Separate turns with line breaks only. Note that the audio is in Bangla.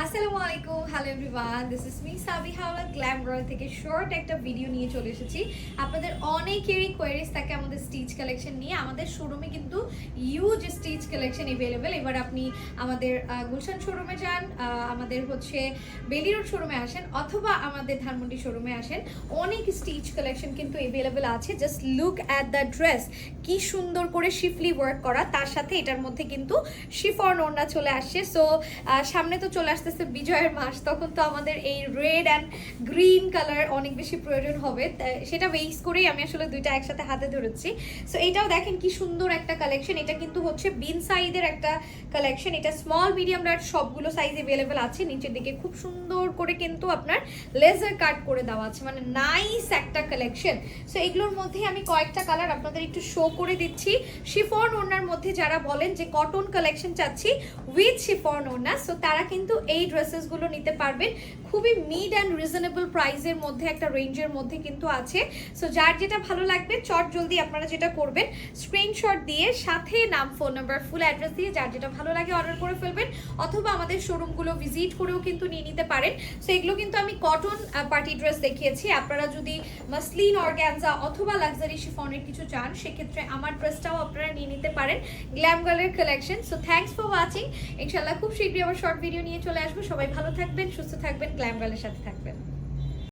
আসসালামু আলাইকুম, hello everyone, this is me Sabiha Hawla glam girl থেকে শর্ট একটা ভিডিও নিয়ে চলে এসেছি। আপনাদের অনেকেরই কোয়েরিজ থাকে আমাদের স্টিচ কালেকশন নিয়ে। আমাদের শোরুমে কিন্তু ইউজ স্টিচ কালেকশন এভেলেবেল। এবার আপনি আমাদের গুলশান শোরুমে যান, আমাদের হচ্ছে বেলি রোড শোরুমে আসেন, অথবা আমাদের ধানমন্ডি শোরুমে আসেন, অনেক স্টিচ কালেকশন কিন্তু এভেলেবেল আছে। Just look at the dress, কি সুন্দর করে শিফলি ওয়ার্ক করা, তার সাথে এটার মধ্যে কিন্তু শিফন ওড়না চলে আসছে। সো সামনে তো চলে আসতেছে বিজয়ের মাস, তখন তো আমাদের এই রেড অ্যান্ড গ্রিন কালার অনেক বেশি প্রয়োজন হবে, সেটা বেস করেই আমি আসলে দুইটা একসাথে হাতে ধরেছি। সো এটাও দেখেন কি সুন্দর একটা কালেকশন। এটা কিন্তু হচ্ছে বিন সাইজের একটা কালেকশন। এটা স্মল মিডিয়াম লার্জ সবগুলো সাইজ अवेलेबल আছে। নিচের দিকে খুব সুন্দর করে কিন্তু আপনার লেজার কাট করে দেওয়া আছে, মানে নাইস একটা কালেকশন। সো এগুলোর মধ্যে আমি কয়েকটা কালার আপনাদের একটু শো করে দিচ্ছি। শিফন ওড়নার মধ্যে যারা বলেন যে কটন কালেকশন চাচ্ছি উইথ শিফন ওড়না, সো তারা কিন্তু এই ড্রেসেসগুলো নিতে পারবেন। খুবই মিড অ্যান্ড রিজনেবল প্রাইসের মধ্যে, একটা রেঞ্জের মধ্যে কিন্তু আছে। সো যার যেটা ভালো লাগবে চট জলদি আপনারা যেটা করবেন, স্ক্রিনশট দিয়ে সাথে নাম, ফোন নাম্বার, ফুল অ্যাড্রেস দিয়ে যার যেটা ভালো লাগে অর্ডার করে ফেলবেন, অথবা আমাদের শোরুমগুলো ভিজিট করেও কিন্তু নিয়ে নিতে পারেন। সো এগুলো কিন্তু আমি কটন পার্টি ড্রেস দেখিয়েছি। আপনারা যদি মাসলিন, অর্গানজা অথবা লাক্সারি শিফনের কিছু চান, সেক্ষেত্রে আমার ড্রেসটাও আপনারা নিয়ে নিতে পারেন, গ্ল্যাম গার্লের collection. So thanks for watching. ইনশাল্লাহ খুব শীঘ্রই আবার শর্ট ভিডিও নিয়ে চলে আসবো। সবাই ভালো থাকবেন, সুস্থ থাকবেন, গ্ল্যাম গার্লের সাথে থাকবেন।